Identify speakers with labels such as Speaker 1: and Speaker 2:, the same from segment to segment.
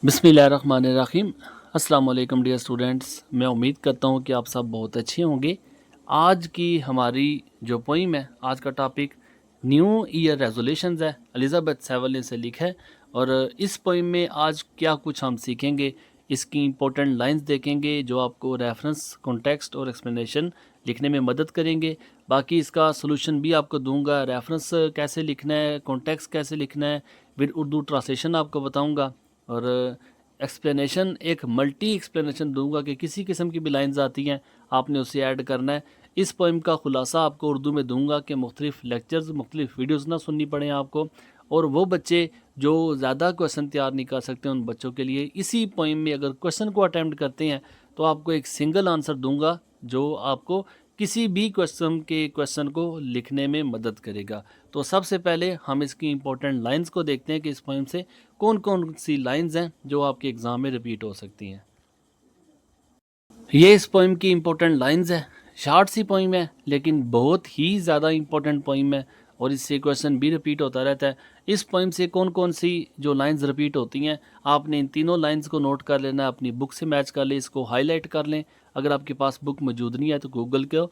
Speaker 1: बिस्मिल्लाहिर्रहमानिर्रहीम। अस्सलाम वालेकुम डियर स्टूडेंट्स, मैं उम्मीद करता हूँ कि आप सब बहुत अच्छे होंगे। आज की हमारी जो पोइम है, आज का टॉपिक न्यू ईयर रेजोल्यूशंस है। एलिज़ाबेथ सेवल ने इसे लिखा है और इस पोइम में आज क्या कुछ हम सीखेंगे, इसकी इंपॉर्टेंट लाइंस देखेंगे जो आपको रेफरेंस, कॉन्टेक्स्ट और एक्सप्लेनेशन लिखने में मदद करेंगे। बाकी इसका सोल्यूशन भी आपको दूंगा, रेफरेंस कैसे लिखना है, कॉन्टेक्स्ट कैसे लिखना है, विद उर्दू ट्रांसलेशन आपको बताऊंगा और एक्सप्लेनेशन एक मल्टी एक्सप्लेनेशन दूंगा कि किसी किस्म की भी लाइंस आती हैं आपने उसे ऐड करना है। इस पोइम का खुलासा आपको उर्दू में दूंगा कि मुख्तलिफ लेक्चर्स, मुख्तलिफ वीडियोज़ ना सुननी पड़े आपको। और वो बच्चे जो ज़्यादा क्वेश्चन तैयार नहीं कर सकते, उन बच्चों के लिए इसी पोइम में अगर क्वेश्चन को अटैम्प्ट करते हैं तो आपको एक सिंगल आंसर दूंगा जो आपको किसी भी क्वेश्चन को लिखने में मदद करेगा। तो सबसे पहले हम इसकी इंपॉर्टेंट लाइंस को देखते हैं कि इस पोइम से कौन कौन सी लाइंस हैं जो आपके एग्ज़ाम में रिपीट हो सकती हैं। ये इस पोइम की इंपॉर्टेंट लाइंस है। शॉर्ट सी पोइम है लेकिन बहुत ही ज़्यादा इंपॉर्टेंट पोइम है और इससे क्वेश्चन भी रिपीट होता रहता है। इस पोइम से कौन कौन सी जो लाइंस रिपीट होती हैं, आपने इन तीनों लाइंस को नोट कर लेना है, अपनी बुक से मैच कर लें, इसको हाईलाइट कर लें। अगर आपके पास बुक मौजूद नहीं है तो गूगल के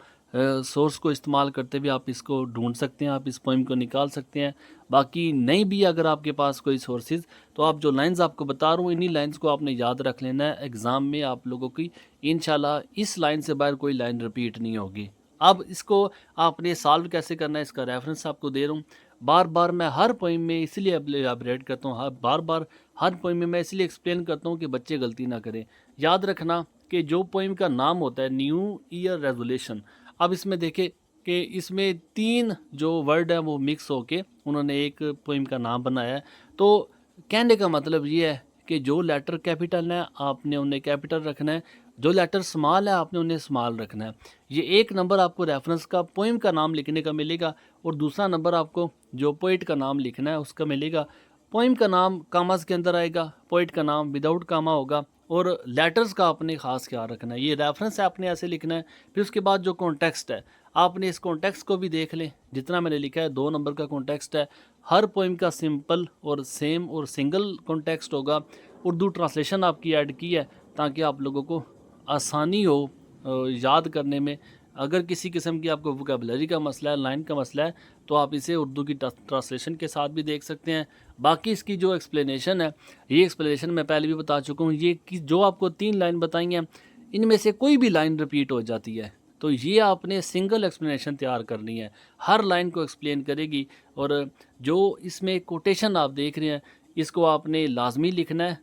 Speaker 1: सोर्स को इस्तेमाल करते हुए आप इसको ढूंढ सकते हैं, आप इस पोइम को निकाल सकते हैं। बाकी नहीं भी अगर आपके पास कोई सोर्सेज, तो आप जो लाइंस आपको बता रहा हूँ इन्हीं लाइंस को आपने याद रख लेना है। एग्ज़ाम में आप लोगों की इंशाल्लाह इस लाइन से बाहर कोई लाइन रिपीट नहीं होगी। अब इसको आपने सॉल्व कैसे करना है, इसका रेफरेंस आपको दे रहा हूँ। बार बार मैं हर पोइम में इसलिए एलाबरेट करता हूँ, बार बार हर पोइम में मैं इसलिए एक्सप्लेन करता हूँ कि बच्चे गलती ना करें। याद रखना कि जो पोइम का नाम होता है न्यू ईयर रेजोल्यूशन, अब इसमें देखें कि इसमें तीन जो वर्ड है वो मिक्स होके उन्होंने एक पोइम का नाम बनाया है। तो कहने का मतलब ये है कि जो लेटर कैपिटल है आपने उन्हें कैपिटल रखना है, जो लेटर स्मॉल है आपने उन्हें स्मॉल रखना है। ये एक नंबर आपको रेफरेंस का पोइम का नाम लिखने का मिलेगा और दूसरा नंबर आपको जो पोइट का नाम लिखना है उसका मिलेगा। पोइम का नाम कामास के अंदर आएगा, पोइट का नाम विदाउट कामा होगा और लेटर्स का आपने ख़ास ख्याल रखना है। ये रेफरेंस है आपने ऐसे लिखना है। फिर उसके बाद जो कॉन्टेक्स्ट है, आपने इस कॉन्टेक्स्ट को भी देख लें। जितना मैंने लिखा है 2 नंबर का कॉन्टेक्स्ट है। हर पोइम का सिंपल और सेम और सिंगल कॉन्टेक्स्ट होगा। उर्दू ट्रांसलेशन आपकी ऐड की है ताकि आप लोगों को आसानी हो याद करने में। अगर किसी किस्म की आपको वोकैबुलरी का मसला है, लाइन का मसला है, तो आप इसे उर्दू की ट्रांसलेशन के साथ भी देख सकते हैं। बाकी इसकी जो एक्सप्लेनेशन है, ये एक्सप्लेनेशन मैं पहले भी बता चुका हूँ। ये कि जो आपको 3 लाइन बताई हैं इनमें से कोई भी लाइन रिपीट हो जाती है तो ये आपने सिंगल एक्सप्लेनेशन तैयार करनी है, हर लाइन को एक्सप्लेन करेगी। और जो इसमें कोटेशन आप देख रहे हैं इसको आपने लाजमी लिखना है।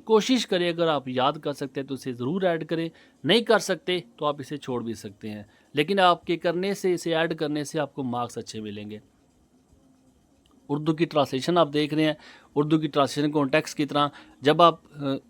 Speaker 1: कोशिश करें अगर आप याद कर सकते हैं तो इसे ज़रूर ऐड करें, नहीं कर सकते तो आप इसे छोड़ भी सकते हैं, लेकिन आपके करने से, इसे ऐड करने से आपको मार्क्स अच्छे मिलेंगे। उर्दू की ट्रांसलेशन आप देख रहे हैं, उर्दू की ट्रांसलेशन कॉन्टेक्स्ट की तरह जब आप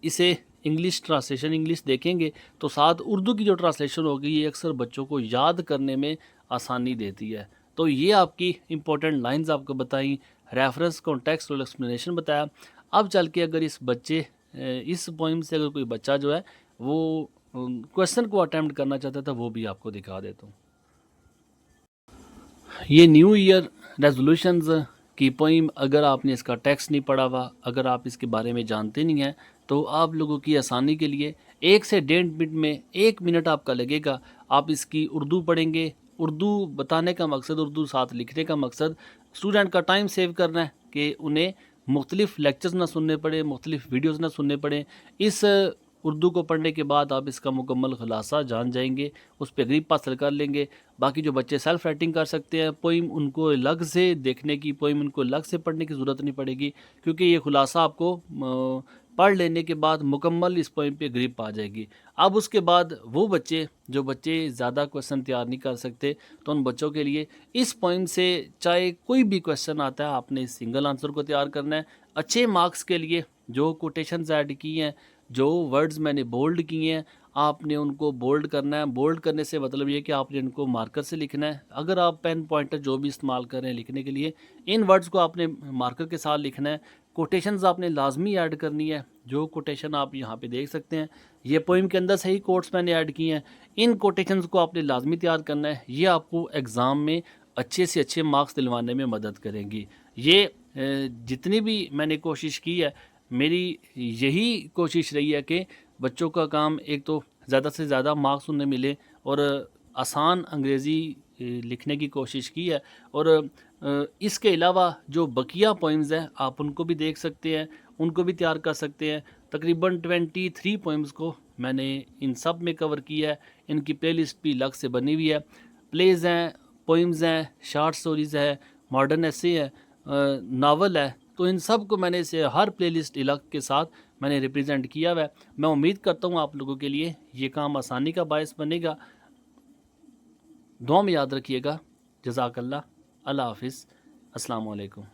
Speaker 1: इसे इंग्लिश ट्रांसलेशन इंग्लिश देखेंगे तो साथ उर्दू की जो ट्रांसलेशन होगी ये अक्सर बच्चों को याद करने में आसानी देती है। तो ये आपकी इंपॉर्टेंट लाइंस आपको बताई, रेफरेंस, कॉन्टेक्स्ट और एक्सप्लेनेशन बताया। अब चल के अगर इस पोइम से अगर कोई बच्चा जो है वो क्वेश्चन को अटैम्प्ट करना चाहता था वो भी आपको दिखा देता हूँ। ये न्यू ईयर रेजोल्यूशंस की पोइम, अगर आपने इसका टेक्स्ट नहीं पढ़ा हुआ, अगर आप इसके बारे में जानते नहीं हैं, तो आप लोगों की आसानी के लिए 1 से 1.5 मिनट में 1 मिनट आपका लगेगा। आप इसकी उर्दू पढ़ेंगे। उर्दू बताने का मकसद, उर्दू साथ लिखने का मकसद स्टूडेंट का टाइम सेव करना है कि उन्हें मुख्तलिफ लेक्चर्स ना सुनने पड़े, मुख्तलिफ वीडियोज़ ना सुनने पड़े। इस उर्दू को पढ़ने के बाद आप इसका मुकम्मल खुलासा जान जाएंगे, उस पर ग्रिप हासिल कर लेंगे। बाकी जो बच्चे सेल्फ राइटिंग कर सकते हैं, पोइम उनको अलग से देखने की, पोइम उनको अलग से पढ़ने की ज़रूरत नहीं पड़ेगी क्योंकि ये खुलासा आपको पढ़ लेने के बाद मुकम्मल इस पोइम पे ग्रिप आ जाएगी। अब उसके बाद वो बच्चे जो बच्चे ज़्यादा क्वेश्चन तैयार नहीं कर सकते, तो उन बच्चों के लिए इस पोइम से चाहे कोई भी क्वेश्चन आता है आपने इस सिंगल आंसर को तैयार करना है। अच्छे मार्क्स के लिए जो कोटेशंस ऐड की हैं, जो वर्ड्स मैंने बोल्ड किए हैं, आपने उनको बोल्ड करना है। बोल्ड करने से मतलब ये कि आपने इनको मार्कर से लिखना है। अगर आप पेन पॉइंटर जो भी इस्तेमाल कर रहे हैं लिखने के लिए, इन वर्ड्स को आपने मार्कर के साथ लिखना है। कोटेशंस आपने लाजमी ऐड करनी है। जो कोटेशन आप यहाँ पे देख सकते हैं, ये पोइम के अंदर से ही कोट्स मैंने ऐड किए हैं। इन कोटेशंस को आपने लाजमी तैयार करना है। ये आपको एग्ज़ाम में अच्छे से अच्छे मार्क्स दिलवाने में मदद करेंगी। ये जितनी भी मैंने कोशिश की है, मेरी यही कोशिश रही है कि बच्चों का काम एक तो ज़्यादा से ज़्यादा मार्क्स उन्हें मिले और आसान अंग्रेज़ी लिखने की कोशिश की है। और इसके अलावा जो बकिया पोइम्स हैं आप उनको भी देख सकते हैं, उनको भी तैयार कर सकते हैं। तकरीबन 23 पोइम्स को मैंने इन सब में कवर किया है। इनकी प्लेलिस्ट भी अलग से बनी हुई है। प्लेज़ हैं, पोइम्स हैं, शॉर्ट स्टोरीज़ है, मॉडर्न एसे है, नावल है, तो इन सब को मैंने इसे हर प्लेलिस्ट अलग के साथ मैंने रिप्रेजेंट किया हुआ है। मैं उम्मीद करता हूँ आप लोगों के लिए ये काम आसानी का बायस बनेगा। दुआ में याद रखिएगा। जज़ाकल्लाह। अल्लाह हाफ़िज़। अस्सलाम वालेकुम।